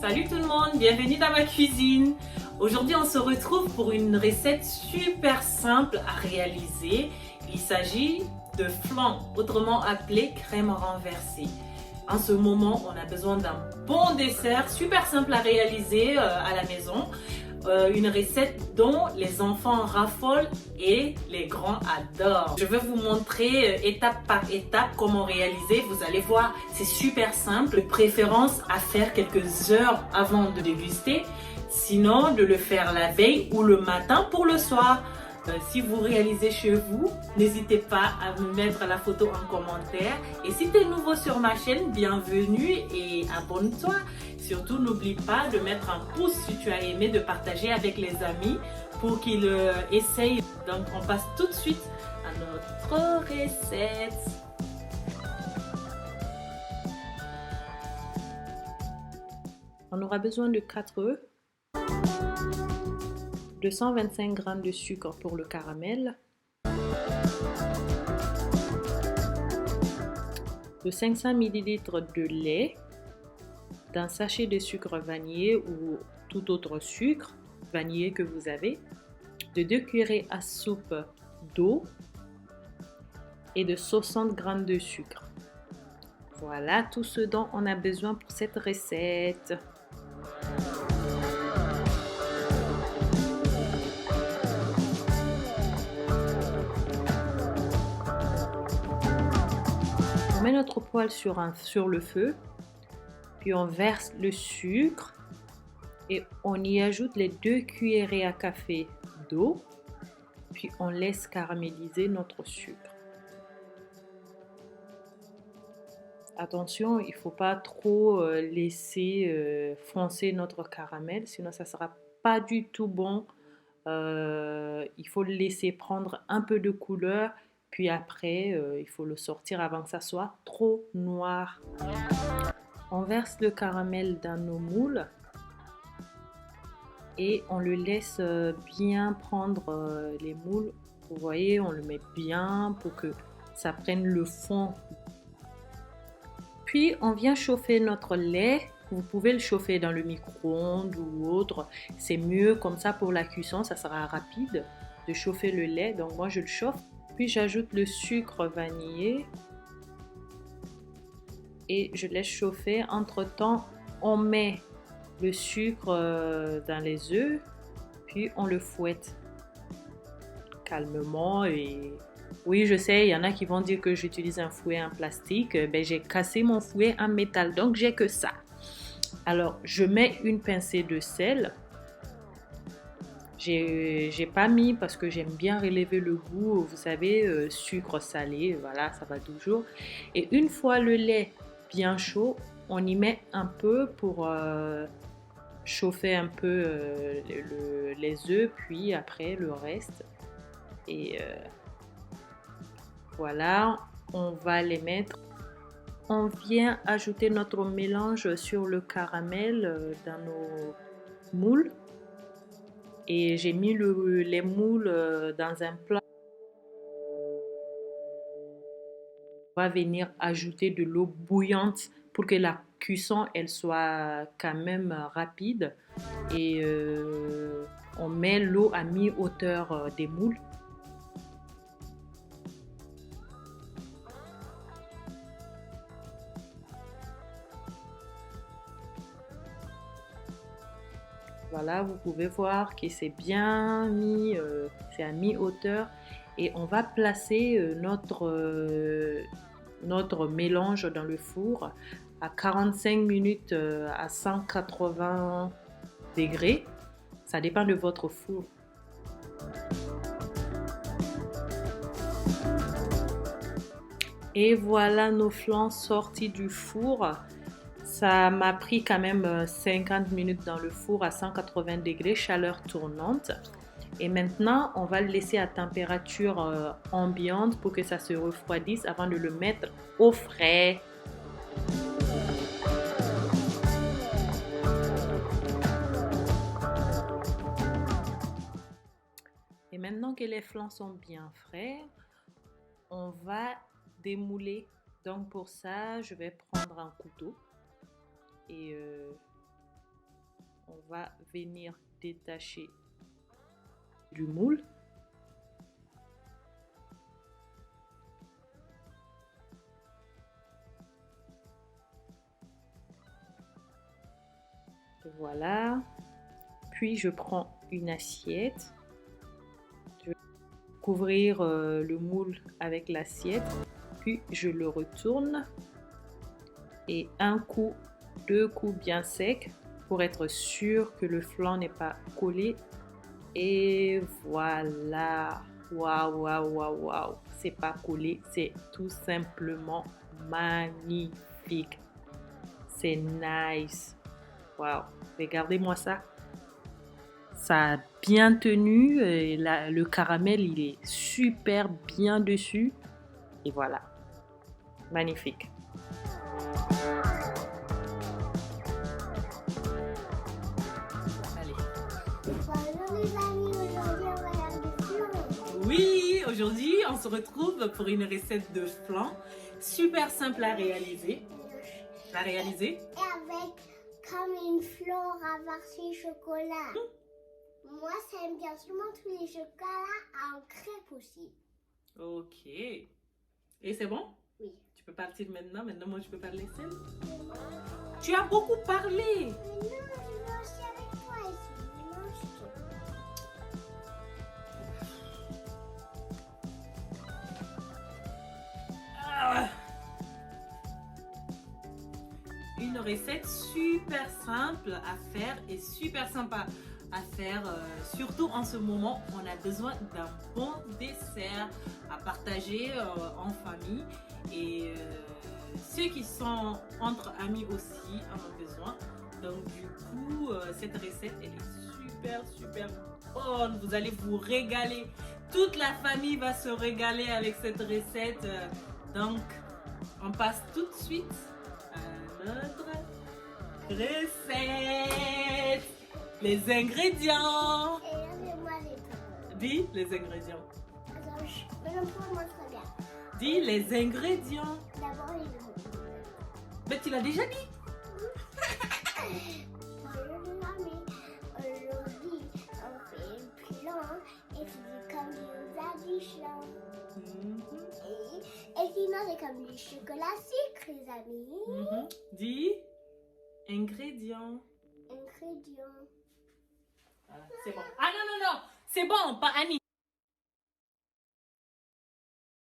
Salut tout le monde, bienvenue dans ma cuisine. Aujourd'hui on se retrouve pour une recette super simple à réaliser. Il s'agit de flan, autrement appelé crème renversée. En ce moment on a besoin d'un bon dessert super simple à réaliser à la maison. Une recette dont les enfants raffolent et les grands adorent. Je vais vous montrer étape par étape comment réaliser. Vous allez voir, c'est super simple. De préférence à faire quelques heures avant de déguster. Sinon, de le faire la veille ou le matin pour le soir. Si vous réalisez chez vous, n'hésitez pas à me mettre la photo en commentaire. Et si tu es nouveau sur ma chaîne, bienvenue et abonne-toi. Surtout, n'oublie pas de mettre un pouce si tu as aimé, de partager avec les amis pour qu'ils essayent. Donc, on passe tout de suite à notre recette. On aura besoin de 4 œufs, 225 g de sucre pour le caramel, de 500 ml de lait, d'un sachet de sucre vanillé ou tout autre sucre vanillé que vous avez, de 2 cuillerées à soupe d'eau et de 60 g de sucre. Voilà tout ce dont on a besoin pour cette recette. On met notre poêle sur le feu, puis on verse le sucre et on y ajoute les 2 cuillerées à café d'eau, puis on laisse caraméliser notre sucre. Attention, il ne faut pas trop laisser foncer notre caramel, sinon ça ne sera pas du tout bon. Il faut le laisser prendre un peu de couleur, puis après il faut le sortir avant que ça soit trop noir. On verse le caramel dans nos moules et on le laisse bien prendre les moules. Vous voyez, on le met bien pour que ça prenne le fond. Puis on vient chauffer notre lait. Vous pouvez le chauffer dans le micro-ondes ou autre. C'est mieux comme ça pour la cuisson, ça sera rapide de chauffer le lait. Donc moi je le chauffe. Puis j'ajoute le sucre vanillé et je laisse chauffer. Entre-temps, on met le sucre dans les œufs, puis on le fouette calmement. Et oui, je sais, il y en a qui vont dire que j'utilise un fouet en plastique. Ben, j'ai cassé mon fouet en métal, donc j'ai que ça. Alors, je mets une pincée de sel. J'ai pas mis parce que j'aime bien relever le goût, vous savez, sucre salé, voilà, ça va toujours. Et une fois le lait bien chaud, on y met un peu pour chauffer un peu les œufs, puis après le reste. Et voilà, on va les mettre. On vient ajouter notre mélange sur le caramel dans nos moules. Et j'ai mis les moules dans un plat. On va venir ajouter de l'eau bouillante pour que la cuisson elle soit quand même rapide. Et on met l'eau à mi-hauteur des moules. Voilà, vous pouvez voir que c'est bien mis, c'est à mi-hauteur. Et on va placer notre mélange dans le four à 45 minutes à 180 degrés. Ça dépend de votre four. Et voilà nos flans sortis du four. Ça m'a pris quand même 50 minutes dans le four à 180 degrés, chaleur tournante. Et maintenant, on va le laisser à température ambiante pour que ça se refroidisse avant de le mettre au frais. Et maintenant que les flans sont bien frais, on va démouler. Donc pour ça, je vais prendre un couteau et on va venir détacher du moule. Voilà. Puis je prends une assiette. Je vais couvrir le moule avec l'assiette. Puis je le retourne. Et un coup, 2 coups bien secs pour être sûr que le flanc n'est pas collé. Et voilà. Waouh, waouh, waouh, waouh. C'est pas collé, c'est tout simplement magnifique. C'est nice. Waouh, regardez-moi ça. Ça a bien tenu. Et le caramel, il est super bien dessus. Et voilà. Magnifique. Allez. Bonjour les amis, aujourd'hui on va faire du flan. Oui, aujourd'hui, on se retrouve pour une recette de flan. Super simple à réaliser. Et avec comme une fleur à farci chocolat. Moi, j'aime bien seulement tous les chocolats en crêpe aussi. Ok. Et c'est bon? Oui. Tu peux partir maintenant. Maintenant, moi, je peux parler seule. Tu as beaucoup parlé. Mais non, je vais aussi avec toi ici. Ah. Une recette super simple à faire et super sympa à faire. Surtout en ce moment, on a besoin d'un bon dessert à partager en famille. Et ceux qui sont entre amis aussi en ont besoin. Donc du coup, cette recette, elle est super bonne. Vous allez vous régaler. Toute la famille va se régaler avec cette recette. Donc, on passe tout de suite à notre recette. Les ingrédients. Et là, c'est moi les parents. Dis les ingrédients. Attends, mais non, pour moi, très bien. Dis les ingrédients. D'abord, les œufs. Mais tu l'as déjà dit. Bonjour les amis, aujourd'hui on fait un plan et c'est comme des adichons. Et sinon c'est comme du chocolat sucre les amis. Dis ingrédients. Ingrédients. Voilà, c'est bon. Ah non, c'est bon, pas Annie.